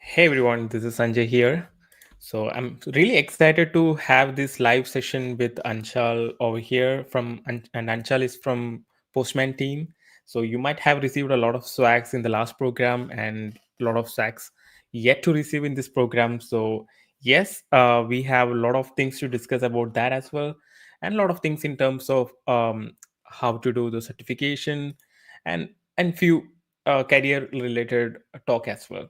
Hey everyone, this is Sanjay here. So I'm really excited to have this live session with Anchal over here and Anchal is from Postman team. So you might have received a lot of swags in the last program and a lot of swags yet to receive in this program. So yes, we have a lot of things to discuss about that as well, and a lot of things in terms of how to do the certification and few career related talk as well.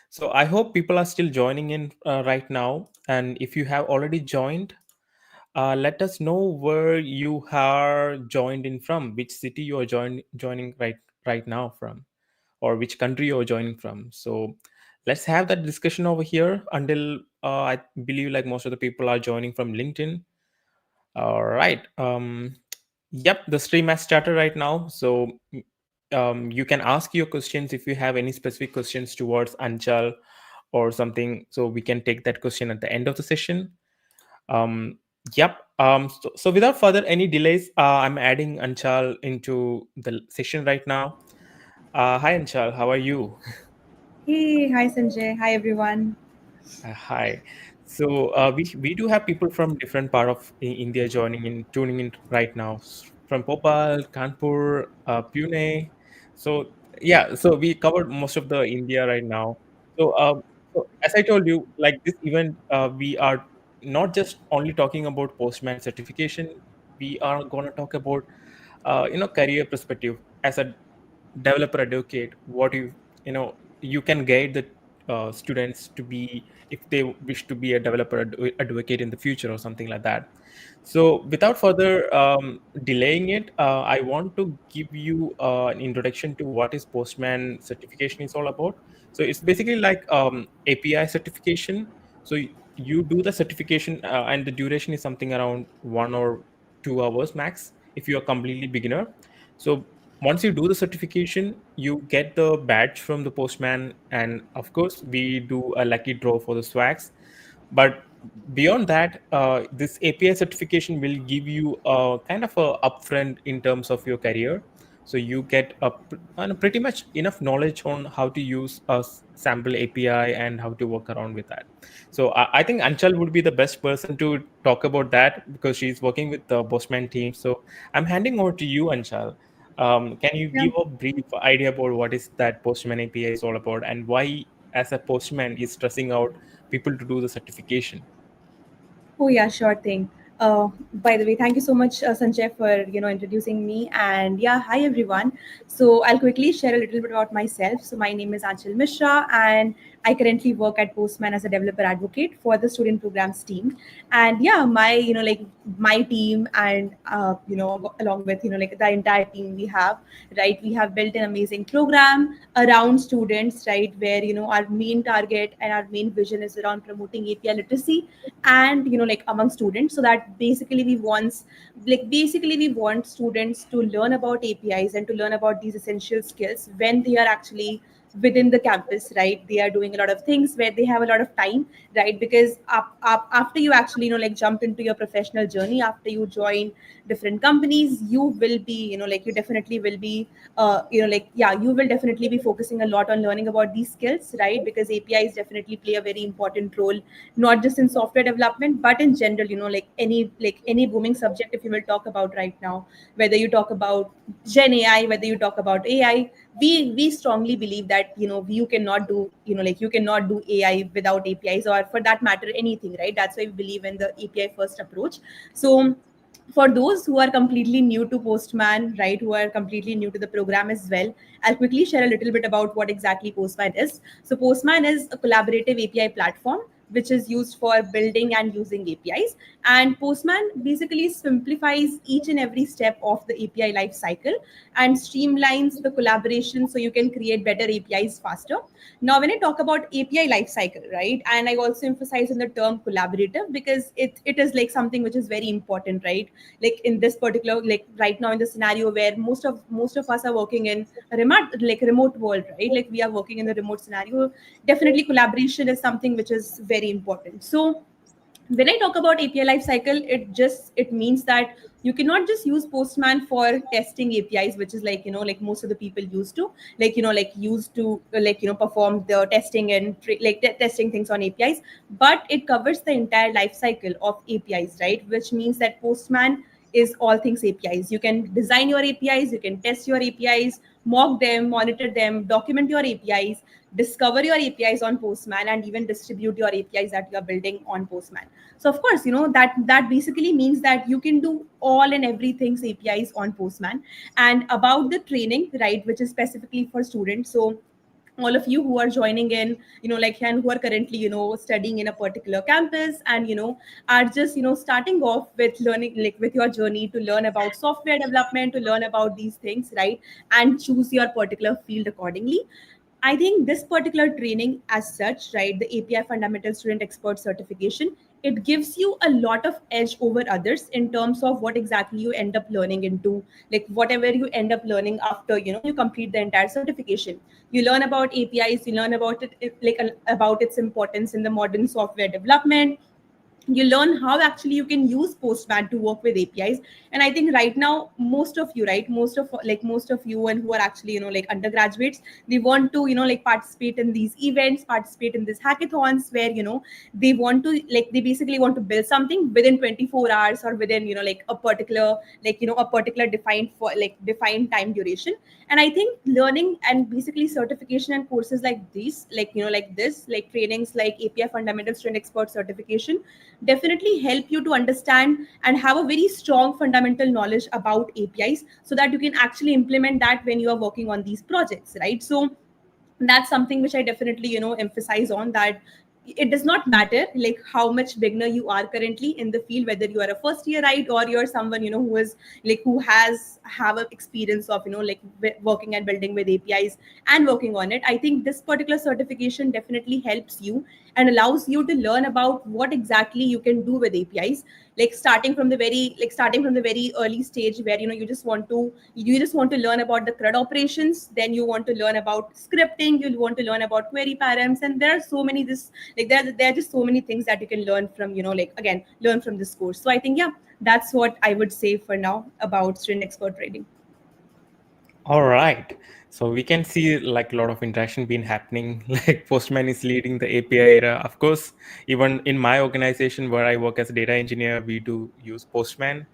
So I hope people are still joining in right now. And if you have already joined, let us know where you are joined in from, which city you are joining right now from, or which country you are joining from. So let's have that discussion over here until I believe like most of the people are joining from LinkedIn. All right. Yep, the stream has started right now. So you can ask your questions if you have any specific questions towards Anchal or something. So we can take that question at the end of the session. Um, yep. So without further any delays, I'm adding Anchal into the session right now. Hi, Anchal. How are you? Hey, hi Sanjay. Hi everyone. Hi. So we do have people from different part of India tuning in right now, from Bhopal, Kanpur, Pune. So yeah, so we covered most of the India right now. So so as I told you, like this event, we are not just only talking about Postman certification. We are going to talk about career perspective as a developer advocate. What you can guide the students to be if they wish to be a developer advocate in the future or something like that. So without further delaying it, I want to give you an introduction to what is Postman certification is all about. So it's basically like API certification. So you do the certification and the duration is something around 1 or 2 hours max if you are completely beginner. So once you do the certification, you get the badge from the postman, and of course we do a lucky draw for the swags. But beyond that, this API certification will give you a kind of a upfront in terms of your career. So you get pretty much enough knowledge on how to use a sample API and how to work around with that. So I think Anchal would be the best person to talk about that because she's working with the postman team. So I'm handing over to you, Anchal. Can you Yeah. give a brief idea about what is that Postman API is all about and why, as a postman, is stressing out people to do the certification? Oh yeah, sure thing. By the way, thank you so much, Sanjay, for introducing me. And yeah, hi everyone. So I'll quickly share a little bit about myself. So my name is Aanchal Mishra, and I currently work at Postman as a developer advocate for the student programs team. And yeah, my my team and along with like the entire team we have, right, we have built an amazing program around students, right, where our main target and our main vision is around promoting API literacy and like among students, so that basically we want students to learn about APIs and to learn about these essential skills when they are actually within the campus, right? They are doing a lot of things where they have a lot of time, right? Because after you actually jump into your professional journey, after you join different companies, you will be you definitely will be yeah, you will definitely be focusing a lot on learning about these skills, right? Because APIs definitely play a very important role, not just in software development but in general, any booming subject if you will talk about right now, whether you talk about Gen AI, whether you talk about AI, we strongly believe that you cannot do you cannot do AI without APIs, or for that matter anything, right? That's why we believe in the API first approach. So for those who are completely new to Postman, right, who are completely new to the program as well, I'll quickly share a little bit about what exactly Postman is. So Postman is a collaborative API platform which is used for building and using APIs. And Postman basically simplifies each and every step of the API life cycle and streamlines the collaboration so you can create better APIs faster. Now, when I talk about API lifecycle, right, and I also emphasize on the term collaborative because it is like something which is very important, right? Like in this particular, like right now in the scenario where most of us are working in a remote world, right? Like we are working in the remote scenario. Definitely, collaboration is something which is very important. So when I talk about API lifecycle, it means that you cannot just use Postman for testing APIs, which is like most of the people used to perform the testing and testing things on APIs, but it covers the entire lifecycle of APIs, right? Which means that Postman is all things APIs. You can design your APIs, you can test your APIs, mock them, monitor them, document your APIs, discover your APIs on Postman, and even distribute your APIs that you are building on Postman. So of course, that basically means that you can do all and everything's APIs on Postman. And about the training, right, which is specifically for students. So all of you who are joining in, and who are currently studying in a particular campus, and are just starting off with learning, like with your journey to learn about software development, to learn about these things, right, and choose your particular field accordingly. I think this particular training, as such, right, the API Fundamental Student Expert Certification, it gives you a lot of edge over others in terms of what exactly you end up learning into, like whatever you end up learning after you complete the entire certification. You learn about APIs, you learn about about its importance in the modern software development. You learn how actually you can use Postman to work with APIs. And I think right now most of you, right, most of you and who are actually undergraduates, they want to participate in these events, participate in these hackathons where they want to they basically want to build something within 24 hours or within a particular a particular defined for defined time duration. And I think learning and basically certification and courses like these, like trainings like API Fundamental Student Expert Certification, definitely help you to understand and have a very strong fundamental knowledge about APIs so that you can actually implement that when you are working on these projects, right? So that's something which I definitely emphasize on, that it does not matter like how much beginner you are currently in the field, whether you are a first year, right, or you're someone who is who has have a experience of working and building with APIs and working on it. I think this particular certification definitely helps you and allows you to learn about what exactly you can do with APIs, starting from the very early stage where you just want to learn about the CRUD operations, then you want to learn about scripting, you want to learn about query params, and there are so many this there are just so many things that you can learn from again learn from this course. So I think, yeah, that's what I would say for now about student expert trading. All right. So we can see like a lot of interaction been happening. Like Postman is leading the API era. Of course, even in my organization where I work as a data engineer, we do use Postman.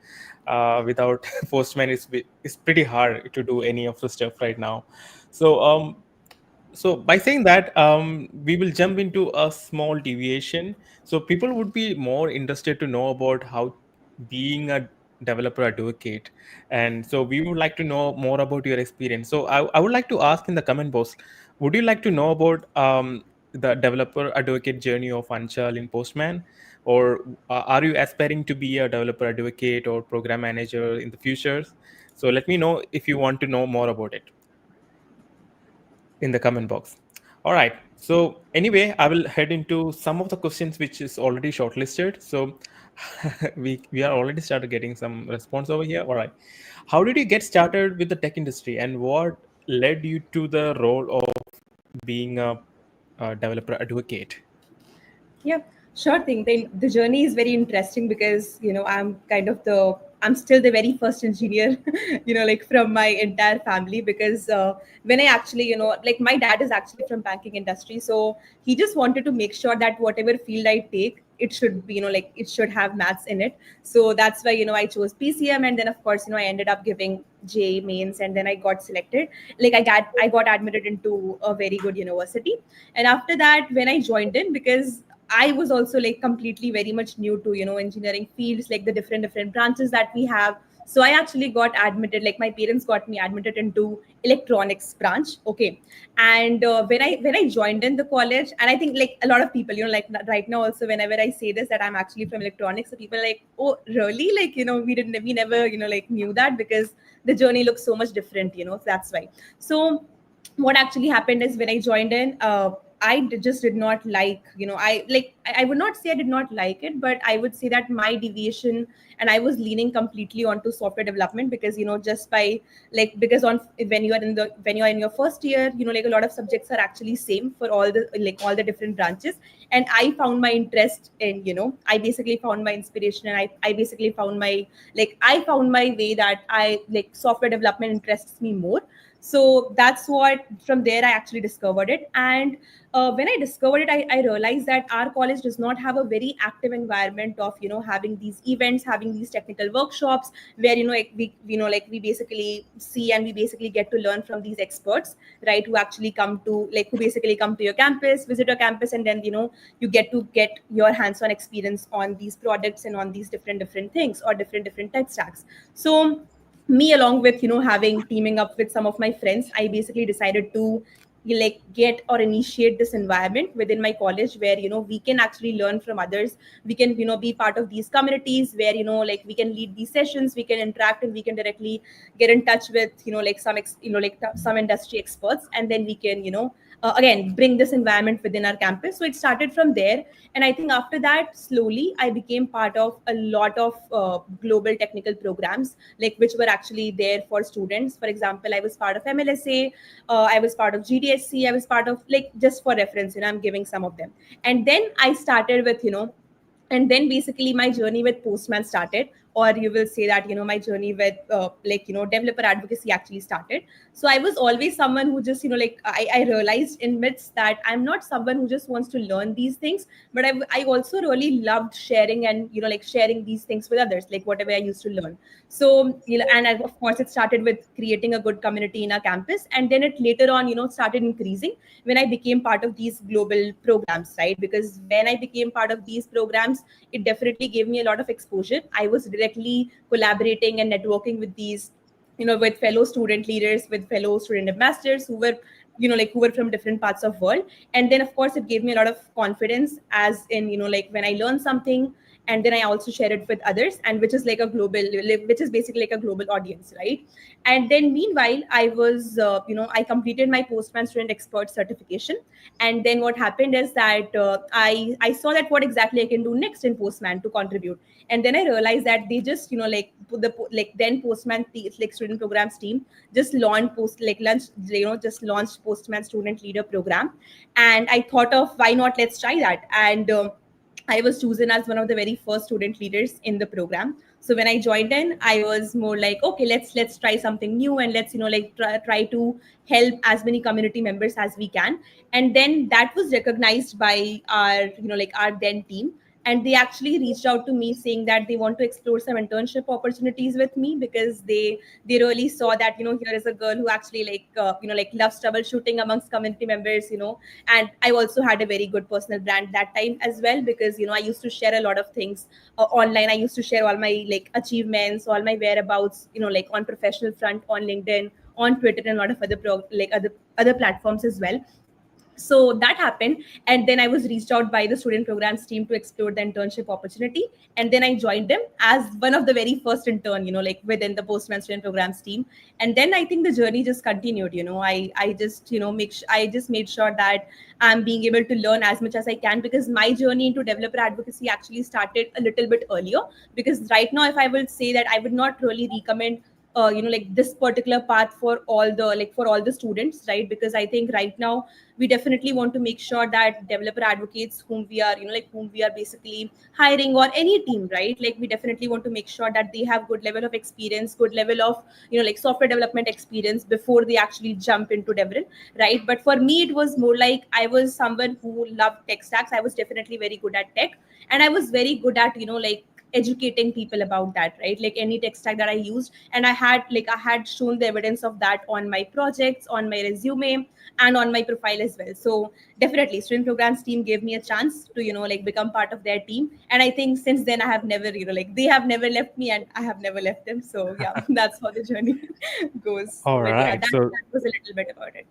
Without Postman, it's pretty hard to do any of the stuff right now. So so by saying that, we will jump into a small deviation. So people would be more interested to know about how being a developer advocate, and so we would like to know more about your experience. So I would like to ask in the comment box, would you like to know about the developer advocate journey of Anchal in Postman, or are you aspiring to be a developer advocate or program manager in the future? So let me know if you want to know more about it in the comment box. All right. So anyway, I will head into some of the questions which is already shortlisted. So we are already started getting some response over here. All right. How did you get started with the tech industry, and what led you to the role of being a developer advocate? Yeah, sure thing. The journey is very interesting because I'm still the very first engineer, like from my entire family. Because when I actually, like my dad is actually from banking industry, so he just wanted to make sure that whatever field I take, it should be, like it should have maths in it. So that's why I chose PCM, and then of course I ended up giving J mains, and then I got selected. Like I got admitted into a very good university, and after that when I joined in, because I was also like completely very much new to engineering fields, like the different branches that we have. So I actually got admitted, like my parents got me admitted into electronics branch. Okay. And when I joined in the college, and I think like a lot of people, like right now also, whenever I say this that I'm actually from electronics, so people are like, oh really, like we never like knew that, because the journey looks so much different, so that's why. So what actually happened is when I joined in, just did not like, I would not say I did not like it, but I would say that my deviation, and I was leaning completely onto software development, because just by like, because on when you are in your first year, like a lot of subjects are actually same for all the different branches. And I found my interest in, I basically found my inspiration, and I basically found my, like I found my way that I like software development interests me more. So that's what, from there I actually discovered it. And when I discovered it, I realized that our college does not have a very active environment of having these events, having these technical workshops, where like we basically see, and we basically get to learn from these experts, right, who actually come to, like who basically come to your campus, visit your campus, and then you get to get your hands-on experience on these products and on these different things, or different tech stacks. So me, along with having teaming up with some of my friends, I basically decided to like get or initiate this environment within my college, where we can actually learn from others. We can be part of these communities, where like we can lead these sessions, we can interact, and we can directly get in touch with like some industry experts, and then we can again bring this environment within our campus. So it started from there. And I think after that, slowly I became part of a lot of global technical programs, like which were actually there for students. For example, I was part of MLSA, I was part of GDSC, I was part of, like, just for reference, I'm giving some of them. And then I started with and then basically my journey with Postman started, or you will say that my journey with developer advocacy actually started. So I was always someone who just I realized in midst that I'm not someone who just wants to learn these things, but I also really loved sharing, and like sharing these things with others, like whatever I used to learn. So of course it started with creating a good community in our campus, and then it later on started increasing when I became part of these global programs, right? Because when I became part of these programs, it definitely gave me a lot of exposure. I was directly collaborating and networking with these, with fellow student leaders, with fellow student ambassadors who were, who were from different parts of world. And then of course it gave me a lot of confidence, as in, like when I learn something, and then I also share it with others, and which is like a global, which is basically like a global audience, right? And then meanwhile, I was, I completed my Postman student expert certification. And then what happened is that I saw that what exactly I can do next in Postman to contribute. And then I realized that they just then Postman like student programs team just launched just launched Postman student leader program. And I thought of, why not, let's try that. And I was chosen as one of the very first student leaders in the program. So when I joined in, I was more like, okay, let's try something new, and let's try to help as many community members as we can. And then that was recognized by our our then team, and they actually reached out to me saying that they want to explore some internship opportunities with me, because they really saw that here is a girl who actually loves troubleshooting amongst community members. And I also had a very good personal brand that time as well, because I used to share a lot of things online. I used to share all my like achievements, all my whereabouts, like on professional front, on LinkedIn, on Twitter, and a lot of other other platforms as well. So that happened, and then I was reached out by the student programs team to explore the internship opportunity, and then I joined them as one of the very first intern, like within the Postman student programs team. And then I think the journey just continued. I just I just made sure that I'm being able to learn as much as I can, because my journey into developer advocacy actually started a little bit earlier. Because right now, if I will say that, I would not really recommend like this particular path for all the for all the students, right? Because I think right now we definitely want to make sure that developer advocates whom we are whom we are basically hiring, or any team, right? Like we definitely want to make sure that they have good level of experience, good level of software development experience before they actually jump into development, right? But for me, it was more like I was someone who loved tech stacks. I was definitely very good at tech, and I was very good at educating people about that, right? Like any tech stack that I used, and I had shown the evidence of that on my projects, on my resume, and on my profile as well. So definitely student programs team gave me a chance to become part of their team, and I think since then I have never they have never left me, and I have never left them. So yeah, that's how the journey goes. All But yeah, right. So that was a little bit about it.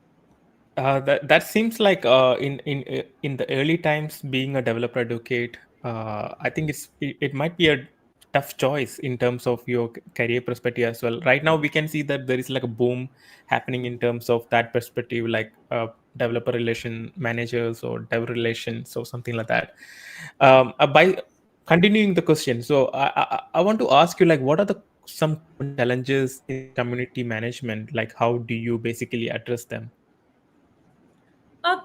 that seems like in the early times, being a developer advocate, I think it might be a tough choice in terms of your career perspective as well. Right now, we can see that there is like a boom happening in terms of that perspective, like developer relation managers or dev relations or something like that. By continuing the question, so I want to ask you, like, what are the some common challenges in community management? Like, how do you basically address them?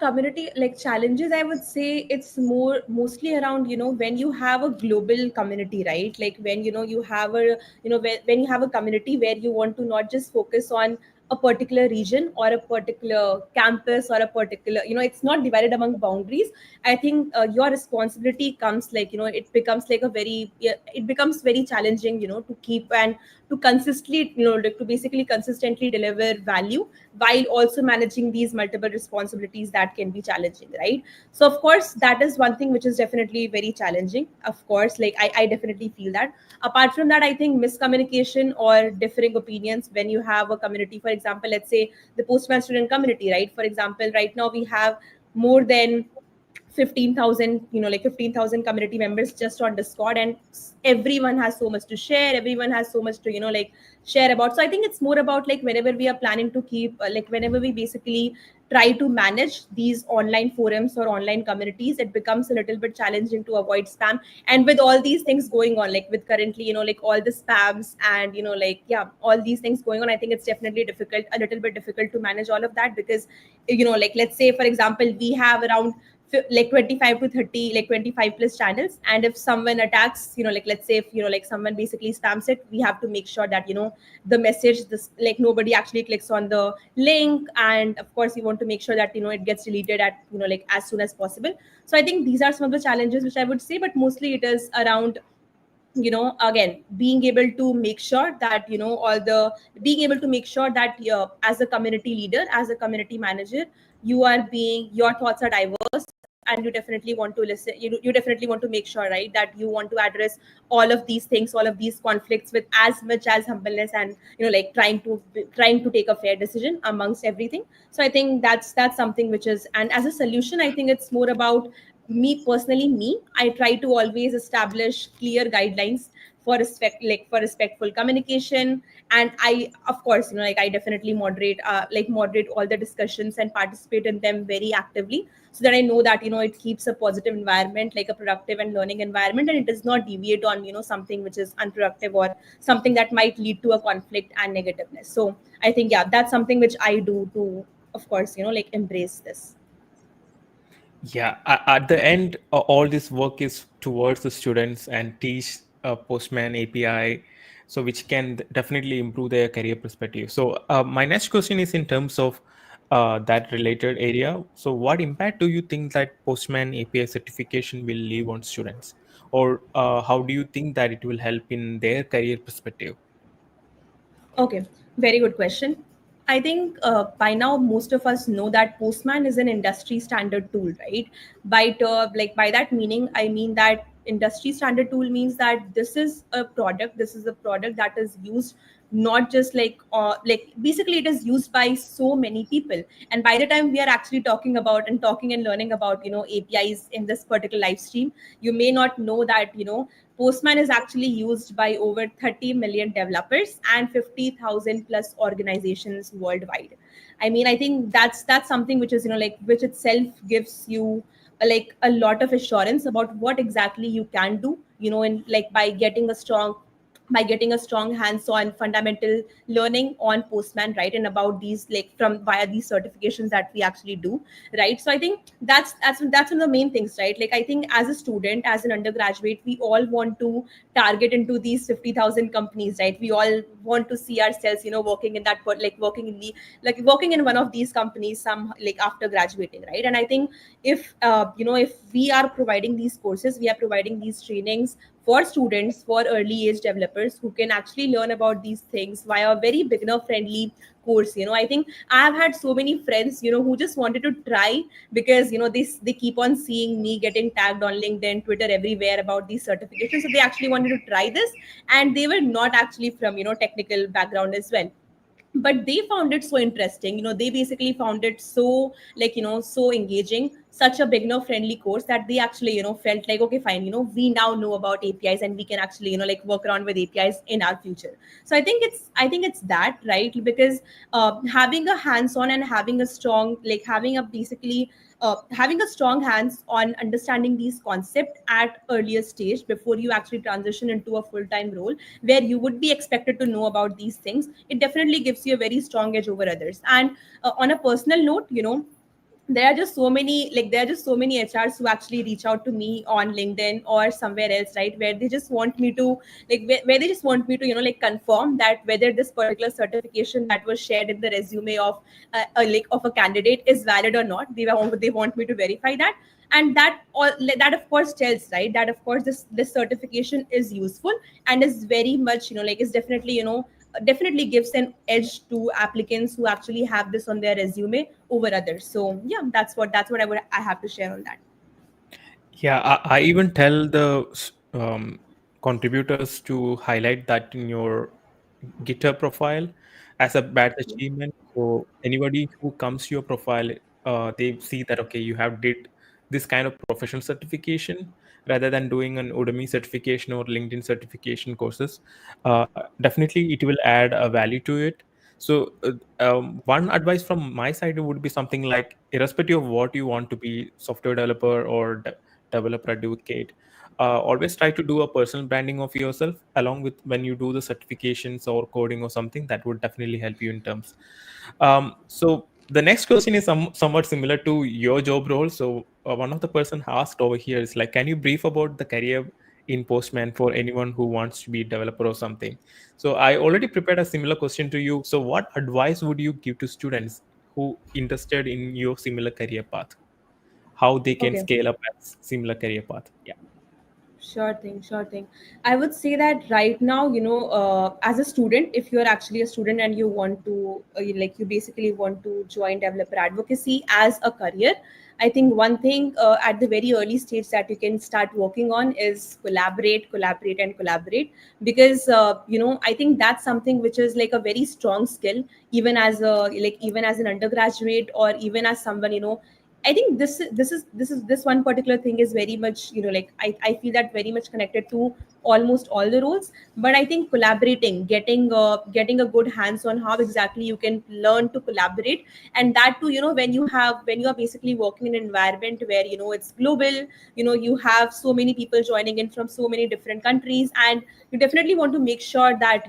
Community challenges, I would say it's mostly around when you have a global community, right? Like when you have a when you have a community where you want to not just focus on a particular region or a particular campus or a particular it's not divided among boundaries. I think your responsibility comes it becomes like a very it becomes very challenging to keep and to consistently to basically consistently deliver value while also managing these multiple responsibilities that can be challenging, right? So of course that is one thing which is definitely very challenging. Of course, I definitely feel that. Apart from that, I think miscommunication or differing opinions when you have a community, for example, let's say the Postman student community, right? For example, right now we have more than 15,000 15,000 community members just on Discord, and everyone has so much to share, everyone has so much to share about. So I think it's more about whenever we are planning to keep whenever we basically try to manage these online forums or online communities, it becomes a little bit challenging to avoid spam. And with all these things going on, with currently all the spams and yeah, all these things going on, I think it's definitely difficult, a little bit difficult to manage all of that. Because let's say for example, we have around 25 to 30 25 plus channels, and if someone attacks let's say if someone basically spams it, we have to make sure that the message this nobody actually clicks on the link. And of course we want to make sure that it gets deleted at as soon as possible. So I think these are some of the challenges which I would say, but mostly it is around again being able to make sure that all the being able to make sure that as a community leader, as a community manager, you are being your thoughts are diverse, and you definitely want to listen, you definitely want to make sure, right, that you want to address all of these things, all of these conflicts with as much as humbleness, and trying to take a fair decision amongst everything. So I think that's something which is, and as a solution, I think it's more about me, I try to always establish clear guidelines for for respectful communication. And I, of course, I definitely moderate all the discussions and participate in them very actively, so that I know that it keeps a positive environment, like a productive and learning environment, and it does not deviate on something which is unproductive or something that might lead to a conflict and negativeness. So I think, yeah, that's something which I do to, of course, embrace this. Yeah, at the end, all this work is towards the students and teach Postman API, so which can definitely improve their career perspective. So, my next question is in terms of that related area. So, what impact do you think that Postman API certification will leave on students, or how do you think that it will help in their career perspective? Okay, very good question. I think by now most of us know that Postman is an industry standard tool, right? By that meaning, I mean that industry standard tool means that this is a product. This is a product that is used not just like basically it is used by so many people. And by the time we are actually talking about and talking and learning about APIs in this particular live stream, you may not know that Postman is actually used by over 30 million developers and 50,000 plus organizations worldwide. I mean, I think that's something which is like which itself gives you like a lot of assurance about what exactly you can do, and like by getting a strong hands-on fundamental learning on Postman, right? And about these like from via these certifications that we actually do, right? So I think that's one of the main things, right? Like I think as a student, as an undergraduate, we all want to target into these 50,000 companies, right? We all want to see ourselves, working in that, like working in the like working in one of these companies, some like after graduating, right? And I think if if we are providing these courses, we are providing these trainings for students, for early age developers who can actually learn about these things via a very beginner friendly course. I think I've had so many friends who just wanted to try because they keep on seeing me getting tagged on LinkedIn, Twitter, everywhere about these certifications, so they actually wanted to try this, and they were not actually from technical background as well, but they found it so interesting. They basically found it so like so engaging, such a beginner friendly course, that they actually felt like, okay, fine, we now know about APIs and we can actually like work around with APIs in our future. So I think it's that, right? Because having a hands on and having a strong like having a basically having a strong hands on understanding these concepts at earlier stage before you actually transition into a full-time role where you would be expected to know about these things, it definitely gives you a very strong edge over others. And on a personal note, there are just so many HRs who actually reach out to me on LinkedIn or somewhere else, right, where they just want me to where they just want me to like confirm that whether this particular certification that was shared in the resume of of a candidate is valid or not. They want me to verify that. And that of course tells, right, that of course this certification is useful and is very much like is definitely definitely gives an edge to applicants who actually have this on their resume over others. So yeah, that's what I have to share on that. Yeah, I even tell the contributors to highlight that in your GitHub profile as a badge achievement. So anybody who comes to your profile, they see that okay, you have did this kind of professional certification rather than doing an Udemy certification or LinkedIn certification courses. Definitely, it will add a value to it. So one advice from my side would be something like, irrespective of what you want to be, software developer or developer advocate, always try to do a personal branding of yourself along with when you do the certifications or coding or something. That would definitely help you in terms. So the next question is somewhat similar to your job role. So one of the person asked over here is like, can you brief about the career in Postman for anyone who wants to be a developer or something? So I already prepared a similar question to you. So what advice would you give to students who interested in your similar career path, how they can Okay. scale up a similar career path? Yeah. Sure thing, sure thing. I would say that right now, as a student, if you're actually a student and you want to, you basically want to join developer advocacy as a career, I think one thing at the very early stage that you can start working on is collaborate, collaborate, and collaborate. Because I think that's something which is like a very strong skill, even as an undergraduate or even as someone I think this one particular thing is very much I feel that very much connected to almost all the roles. But I think collaborating, getting a good hands on how exactly you can learn to collaborate, and that too when you are basically working in an environment where it's global, you have so many people joining in from so many different countries, and you definitely want to make sure that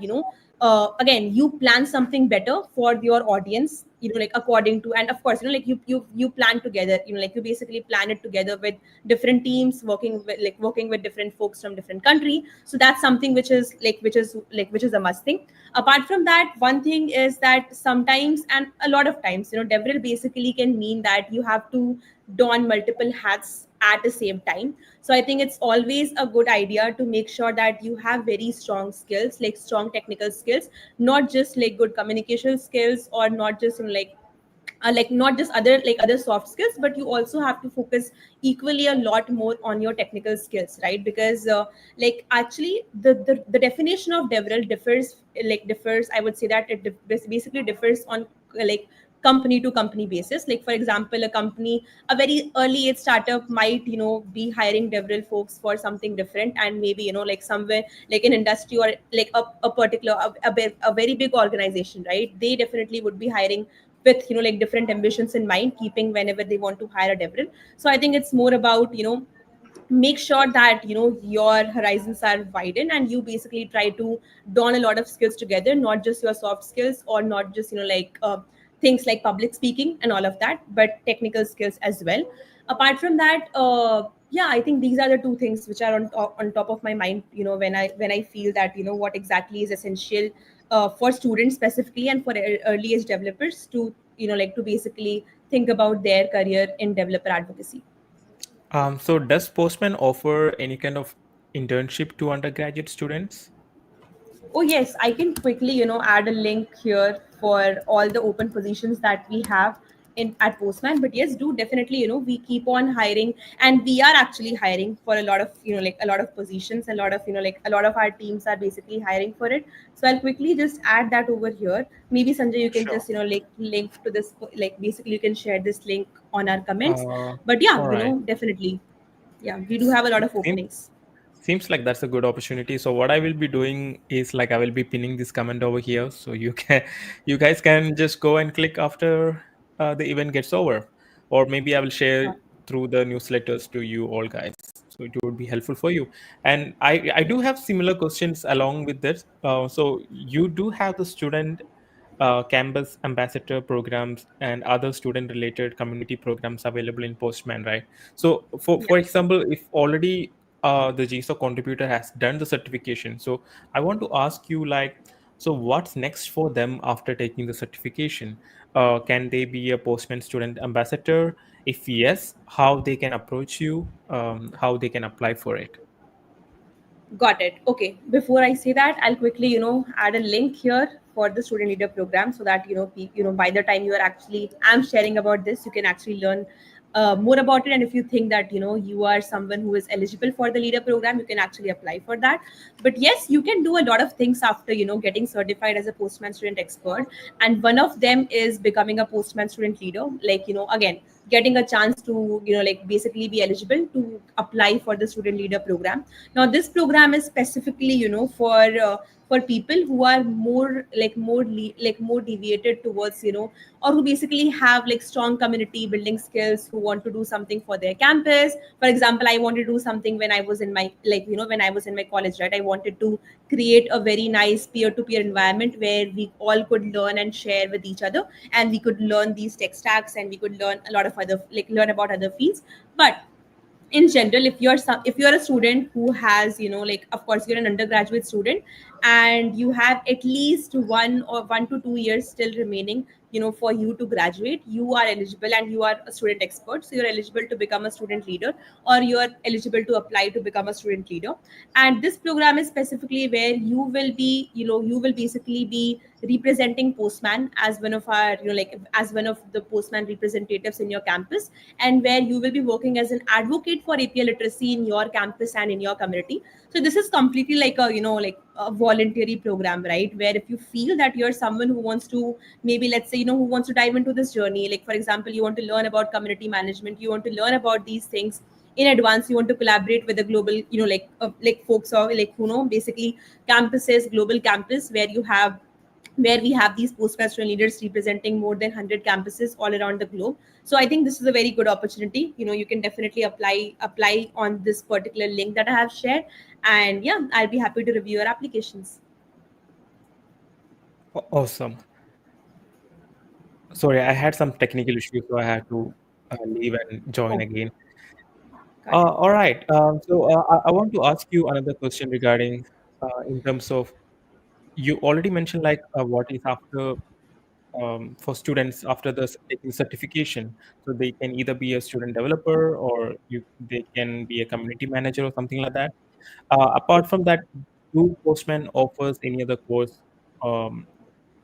again you plan something better for your audience, like according to, and of course you plan together, like you basically plan it together with different teams, working with different folks from different country. So that's something which is a must thing. Apart from that, one thing is that sometimes, and a lot of times, devril basically can mean that you have to don multiple hats at the same time. So I think it's always a good idea to make sure that you have very strong skills, like strong technical skills, not just like good communication skills, or not just like not just other soft skills, but you also have to focus equally a lot more on your technical skills, right? Because like actually the definition of devrel differs. I would say that it basically differs on like company to company basis. Like for example, a company, a very early age startup might be hiring devrel folks for something different, and maybe like somewhere like an industry or like a particular a very big organization, right? They definitely would be hiring with like different ambitions in mind, keeping whenever they want to hire a devrel. So I think it's more about make sure that your horizons are widened, and you basically try to don a lot of skills together, not just your soft skills, or not just things like public speaking and all of that, but technical skills as well. Apart from that, yeah, I think these are the two things which are on top of my mind when I feel that what exactly is essential for students specifically, and for early age developers to to basically think about their career in developer advocacy. So does Postman offer any kind of internship to undergraduate students? Oh yes, I can quickly, add a link here for all the open positions that we have in at Postman. But yes, do definitely, we keep on hiring, and we are actually hiring for a lot of, a lot of positions, a lot of, a lot of our teams are basically hiring for it. So I'll quickly just add that over here. Maybe Sanjay, you can Sure. just, link to this, like basically you can share this link on our comments. Uh, But yeah, all right. definitely, yeah, we do have a lot of Seems openings. seems like that's a good opportunity. So what I will be doing is like I will be pinning this comment over here, so you can you guys can just go and click after the event gets over, or maybe I will share through the newsletters to you all guys. So it would be helpful for you. And I do have similar questions along with this. So you do have the student campus ambassador programs and other student related community programs available in Postman, right? So for example, if already the GSO contributor has done the certification, so I want to ask you like, so what's next for them after taking the certification? Can they be a Postman student ambassador? If yes, how they can approach you, how they can apply for it? Got it. Okay. Before I say that, I'll quickly, add a link here for the student leader program, so that by the time you are actually I'm sharing about this, you can actually learn more about it. And if you think that you are someone who is eligible for the leader program, you can actually apply for that. But yes, you can do a lot of things after getting certified as a Postman student expert, and one of them is becoming a Postman student leader. Like again, getting a chance to like basically be eligible to apply for the student leader program. Now this program is specifically for people who are more deviated towards or who basically have like strong community building skills, who want to do something for their campus. For example, I wanted to do something when I was in my when I was in my college, right? I wanted to create a very nice peer-to-peer environment where we all could learn and share with each other, and we could learn these tech stacks, and we could learn a lot of other learn about other fields. But in general, if you're a student who has of course you're an undergraduate student, and you have at least 1 to 2 years still remaining for you to graduate, you are eligible, and you are a student expert, so you're eligible to become a student leader, or you are eligible to apply to become a student leader. And this program is specifically where you will basically be representing Postman as one of our as one of the Postman representatives in your campus, and where you will be working as an advocate for API literacy in your campus and in your community. So this is completely like a like a voluntary program, right? Where if you feel that you're someone who wants to, maybe let's say who wants to dive into this journey, like for example, you want to learn about community management, you want to learn about these things in advance, you want to collaborate with the global like folks, or like basically campuses, global campus, where we have these postgraduate leaders representing more than 100 campuses all around the globe. So I think this is a very good opportunity. You can definitely apply on this particular link that I have shared, and yeah, I'll be happy to review your applications. Awesome. Sorry, I had some technical issues, so I had to leave and join Oh, again. got it. All right. I want to ask you another question regarding in terms of you already mentioned like what is after for students after the taking certification. So they can either be a student developer or they can be a community manager or something like that. Apart from that, do Postman offers any other course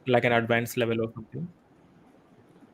like an advanced level or something?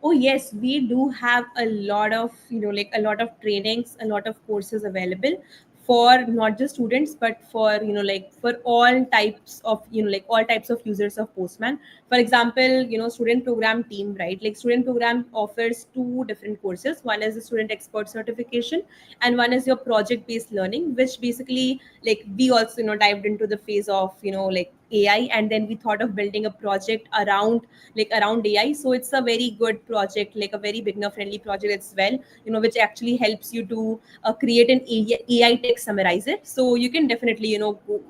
Oh yes, we do have a lot of, like a lot of trainings, a lot of courses available for not just students, but for, like for all types of, like all types of users of Postman. For example, student program team, right? Like student program offers two different courses. One is the student expert certification, and one is your project based learning, which basically, like, we also, dived into the phase of, like AI, and then we thought of building a project around, like around AI. So it's a very good project, like a very beginner friendly project as well, which actually helps you to create an AI text summarizer. So you can definitely,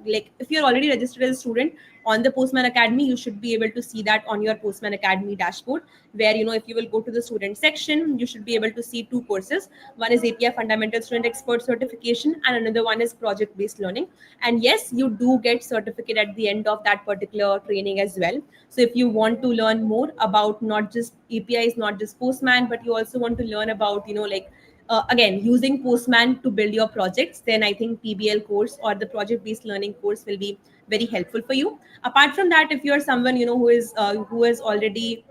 like if you're already registered as a student on the Postman Academy, you should be able to see that on your Postman Academy dashboard, where, if you will go to the student section, you should be able to see two courses. One is API Fundamental Student Expert Certification, and another one is Project Based Learning. And yes, you do get certificate at the end of that particular training as well. So if you want to learn more about not just APIs, not just Postman, but you also want to learn about, like again, using Postman to build your projects, then I think PBL course or the project based learning course will be very helpful for you. Apart from that, if you're someone, who is already,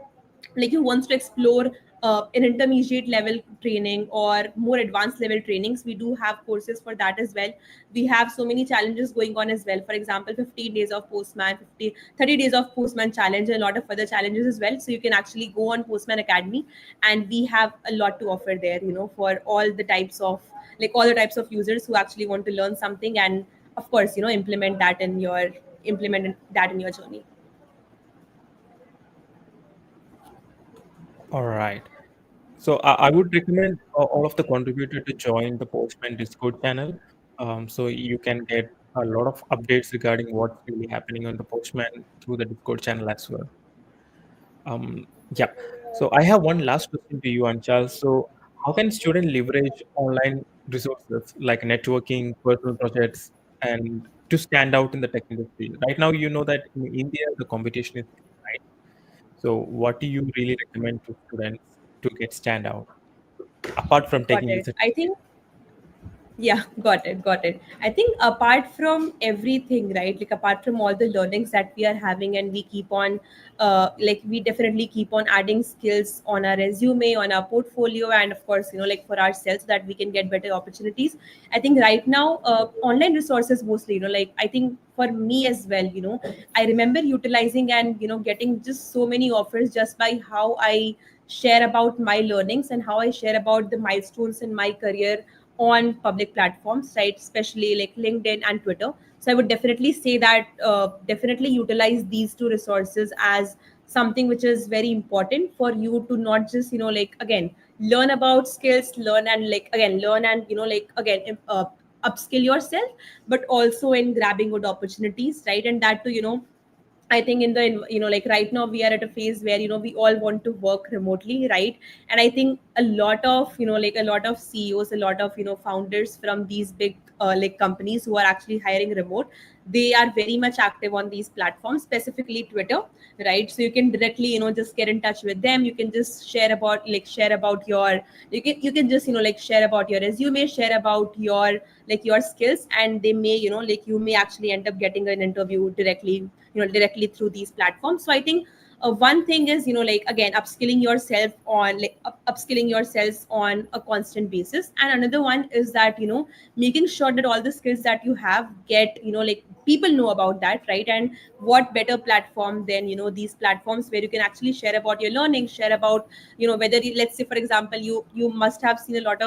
like, who wants to explore an intermediate level training or more advanced level trainings, we do have courses for that as well. We have so many challenges going on as well. For example, 15 days of Postman, 30 days of Postman challenge, and a lot of other challenges as well. So you can actually go on Postman Academy, and we have a lot to offer there, for all the types of, like all the types of users who actually want to learn something, and of course, implement that in your journey. All right. So I would recommend all of the contributor to join the Postman Discord channel, so you can get a lot of updates regarding what's really happening on the Postman through the Discord channel as well. Yeah. So I have one last question to you, Anchal. So how can students leverage online resources like networking, personal projects, and to stand out in the tech industry? Right now, you know that in India the competition is high. So what do you really recommend to students to get stand out apart from Got taking it. exit? I think, yeah, got it. I think apart from everything, right, like apart from all the learnings that we are having, and we keep on like we definitely keep on adding skills on our resume, on our portfolio, and of course, like for ourselves, so that we can get better opportunities. I think right now, online resources mostly, like I think for me as well, I remember utilizing and, getting just so many offers just by how I share about my learnings and how I share about the milestones in my career on public platforms, right? Especially like LinkedIn and Twitter. So I would definitely say that definitely utilize these two resources as something which is very important for you to not just, like again, learn about skills, learn and like again, learn and, like again, upskill yourself, but also in grabbing good opportunities, right? And that too, I think in the, like right now we are at a phase where, we all want to work remotely, right? And I think a lot of, like a lot of CEOs, a lot of, founders from these big like companies who are actually hiring remote, they are very much active on these platforms, specifically Twitter, right? So you can directly, just get in touch with them. You can just share about your, you can just, like share about your resume, share about your, like your skills, and they may, like you may actually end up getting an interview directly, directly through these platforms. So I think one thing is, like again, upskilling yourself on, like upskilling yourselves on a constant basis, and another one is that, making sure that all the skills that you have get, like people know about that, right? And what better platform than, these platforms where you can actually share about your learning, share about, whether you, let's say for example, you must have seen a lot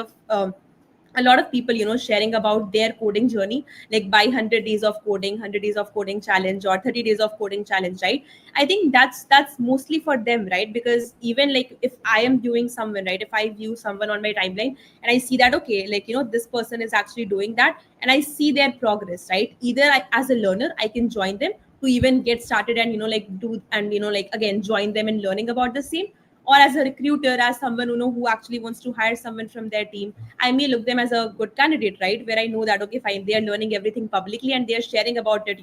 of people, sharing about their coding journey, like by 100 days of coding, 100 days of coding challenge, or 30 days of coding challenge, right? I think that's mostly for them, right? Because even like if I am viewing someone, right, if I view someone on my timeline and I see that, okay, like, this person is actually doing that, and I see their progress, right? Either as a learner I can join them to even get started and, like do and, like again, join them in learning about the same, or as a recruiter, as someone, who actually wants to hire someone from their team, I may look them as a good candidate, right? Where I know that, okay, fine, they are learning everything publicly and they are sharing about it,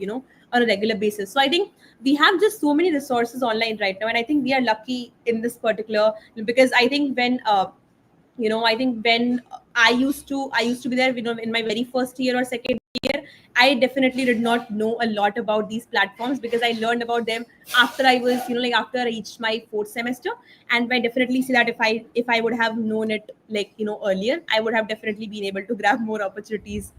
on a regular basis. So I think we have just so many resources online right now, and I think we are lucky in this particular, because I think when I think when I used to be there, in my very first year or second I definitely did not know a lot about these platforms because I learned about them after I was, like after I reached my fourth semester. And I definitely see that if I would have known it like, earlier, I would have definitely been able to grab more opportunities,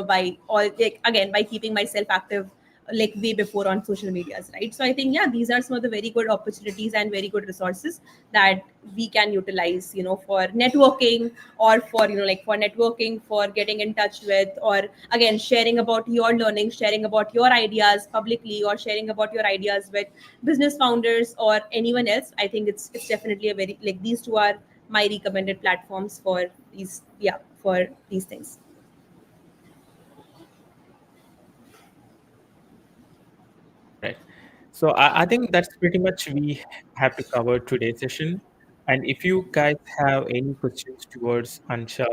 by all, like, again, by keeping myself active like way before on social medias, right? So I think, yeah, these are some of the very good opportunities and very good resources that we can utilize, for networking, or for, like for networking, for getting in touch with, or again, sharing about your learning, sharing about your ideas publicly, or sharing about your ideas with business founders or anyone else. I think it's definitely a very, like, these two are my recommended platforms for these, yeah, for these things. Right. So I think that's pretty much we have to cover today's session. And if you guys have any questions towards Anshal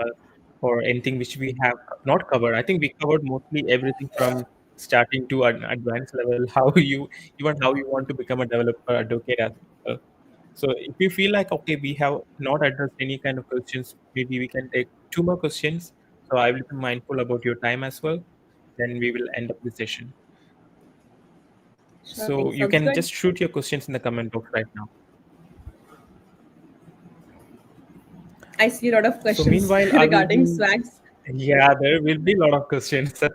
or anything which we have not covered, I think we covered mostly everything from starting to an advanced level, how you even how you want to become a developer advocate as well. So if you feel like okay, we have not addressed any kind of questions, maybe we can take two more questions. So I will be mindful about your time as well. Then we will end up the session. Sure thing, So you sounds can good. just shoot your questions in the comment box right now. I see a lot of So questions meanwhile, I will regarding be, swags. yeah, there will be a lot of questions. So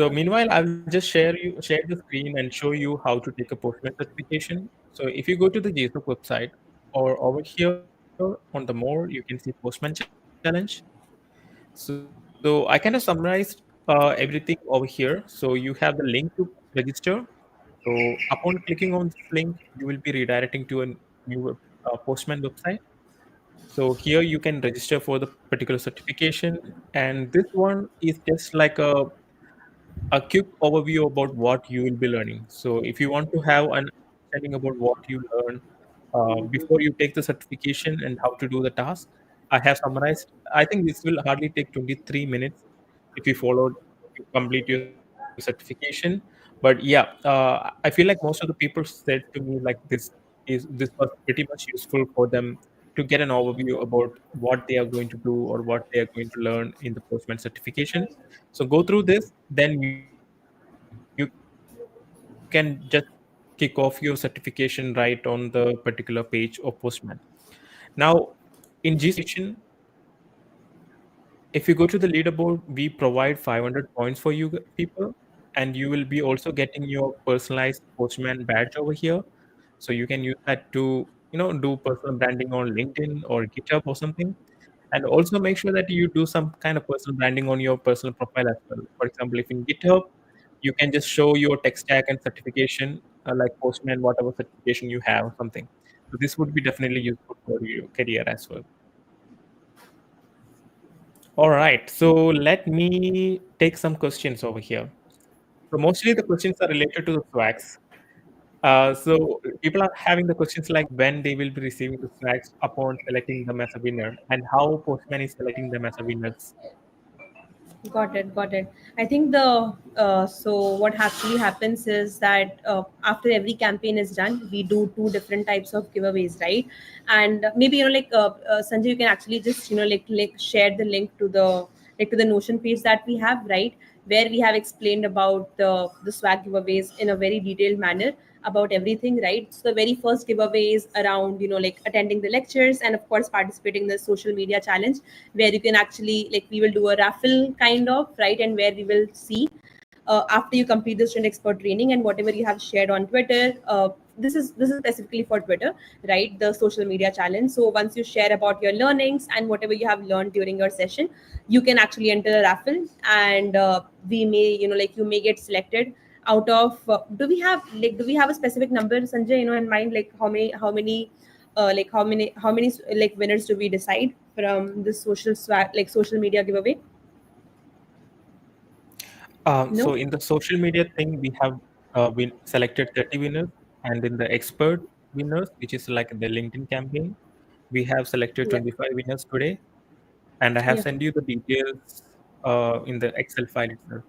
Yeah. meanwhile, I will just share the screen and show you how to take a Postman certification. So if you go to the GSOC website or over here on the more, you can see Postman challenge. So I kind of summarized everything over here. So you have the link to register. So upon clicking on this link, you will be redirecting to a new Postman website. So here you can register for the particular certification, and this one is just like a quick overview about what you will be learning. So if you want to have an understanding about what you learn before you take the certification and how to do the task, I have summarized. I think this will hardly take 23 minutes if you followed to complete your certification. But yeah, I feel like most of the people said to me like this was pretty much useful for them to get an overview about what they are going to do or what they are going to learn in the Postman certification. So go through this, then you can just kick off your certification right on the particular page of Postman. Now, in GirlScript Foundation, if you go to the leaderboard, we provide 500 points for you people, and you will be also getting your personalized Postman badge over here. So you can use that to do personal branding on LinkedIn or GitHub or something, and also make sure that you do some kind of personal branding on your personal profile as well. For example, if in GitHub, you can just show your tech stack and certification, like Postman, whatever certification you have, or something. So this would be definitely useful for your career as well. All right, so let me take some questions over here. So mostly the questions are related to the swags. So people are having the questions like when they will be receiving the swags upon selecting them as a winner, and how Postman is selecting them as a winners. Got it, got it. I think so what actually happens is that after every campaign is done, we do two different types of giveaways, right? And maybe Sanjay, you can actually just like share the link to the Notion page that we have, right, where we have explained about the swag giveaways in a very detailed manner about everything, right? So the very first giveaway is around like attending the lectures, and of course participating in the social media challenge, where you can actually, like, we will do a raffle kind of, right, and where we will see after you complete the student expert training and whatever you have shared on Twitter. This is specifically for Twitter, right? The social media challenge. So once you share about your learnings and whatever you have learned during your session, you can actually enter a raffle, and we may, like, you may get selected out of. Do we have a specific number, Sanjay, in mind, like how many like winners do we decide from this social media giveaway? So No. in the social media thing, we have selected 30 winners, and in the expert winners, which is like the LinkedIn campaign, we have selected Yeah. 25 winners today, and I have Yeah. sent you the details in the Excel file itself.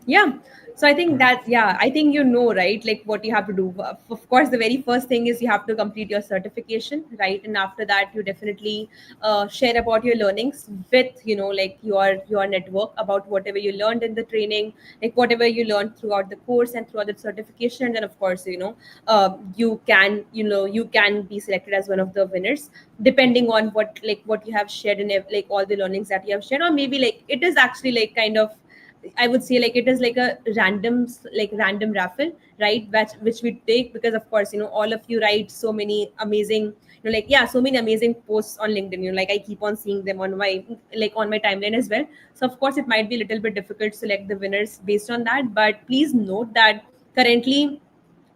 Yeah, so I All think right. that, yeah, I think you know, right, like what you have to do. Of course, the very first thing is you have to complete your certification, right? And after that, you definitely share about your learnings with, like your network, about whatever you learned in the training, like whatever you learned throughout the course and throughout the certification. And then of course, you can be selected as one of the winners, depending on what you have shared, and like all the learnings that you have shared. Or maybe like it is actually like kind of, I would say, like it is like a random raffle, right? Which we take because of course, all of you write so many amazing, like, yeah, so many amazing posts on LinkedIn. Like I keep on seeing them on my, like on my timeline as well. So of course it might be a little bit difficult to select the winners based on that. But please note that currently,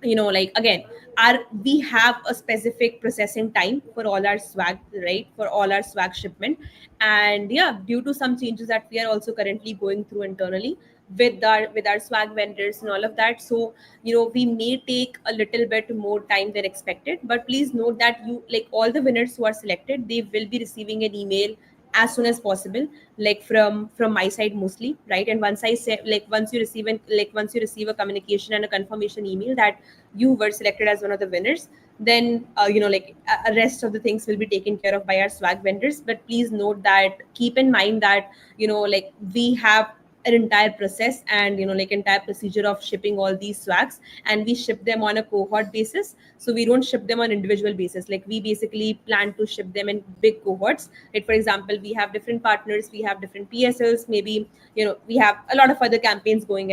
like again, our we have a specific processing time for all our swag, right? For all our swag shipment. And yeah, due to some changes that we are also currently going through internally with our swag vendors and all of that, so we may take a little bit more time than expected. But please note that, you like, all the winners who are selected, they will be receiving an email as soon as possible, like from my side mostly, right? And once I say, like, once you receive a communication and a confirmation email that you were selected as one of the winners, then like a rest of the things will be taken care of by our swag vendors. But please note that, keep in mind that, like we have an entire process and like entire procedure of shipping all these swags, and we ship them on a cohort basis. So we don't ship them on individual basis. Like we basically plan to ship them in big cohorts. Like for example, we have different partners, we have different PSLs, maybe we have a lot of other campaigns going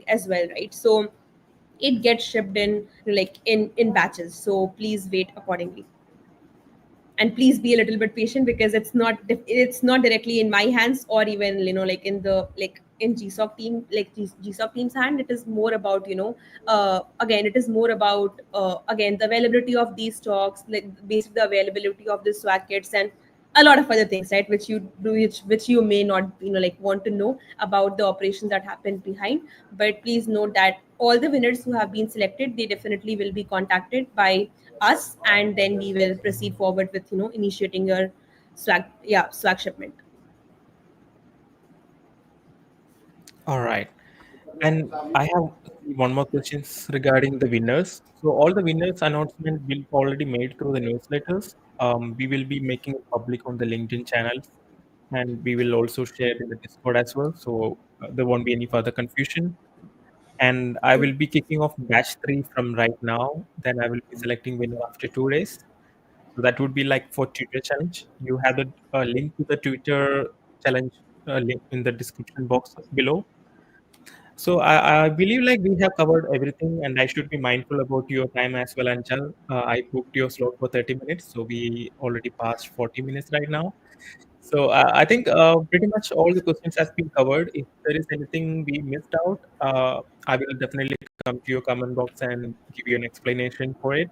as well, right? So it gets shipped in, like in batches, so please wait accordingly. And please be a little bit patient, because it's not directly in my hands, or even like in the, like in GSOC team, like GSOC team's hand. It is more about, again, it is more about, again, the availability of these stocks, like basically the availability of the swag kits, and a lot of other things, right? Which you do, which you may not, like want to know about the operations that happen behind. But please note that all the winners who have been selected, they definitely will be contacted by us, and then we will proceed forward with, initiating your swag shipment. All right. And I have one more questions regarding the winners. So all the winners announcement will already made through the newsletters. We will be making it public on the LinkedIn channels, and we will also share in the Discord as well. So there won't be any further confusion. And I will be kicking off batch 3 from right now. Then I will be selecting winner after 2 days. So that would be like for Twitter challenge. You have the link to the Twitter challenge link in the description box below. So I believe like we have covered everything, and I should be mindful about your time as well, Anchal. I booked your slot for 30 minutes, so we already passed 40 minutes right now. So I think pretty much all the questions has been covered. If there is anything we missed out, I will definitely come to your comment box and give you an explanation for it.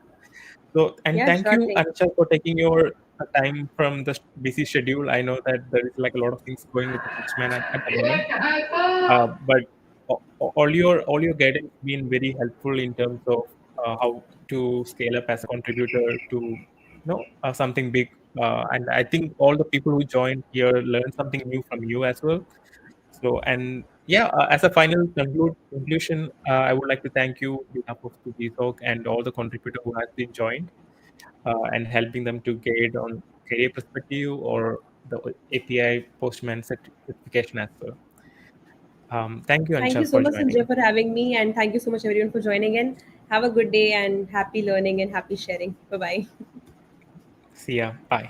So, and Yeah, thank sure you, thing. Anchal, for taking your time from the busy schedule. I know that there is like a lot of things going with the Postman at the moment. But all your guidance been very helpful in terms of how to scale up as a contributor to something big. And I think all the people who joined here learned something new from you as well. So and yeah, as a final conclusion, I would like to thank you on behalf of the GSOC and all the contributors who has been joined and helping them to get on career perspective or the API Postman certification as well. Thank you, Thank you Anshal, so for much, Sanjay, joining. for having me, and thank you so much everyone for joining in. Have a good day, and happy learning and happy sharing. Bye bye. See ya. Bye.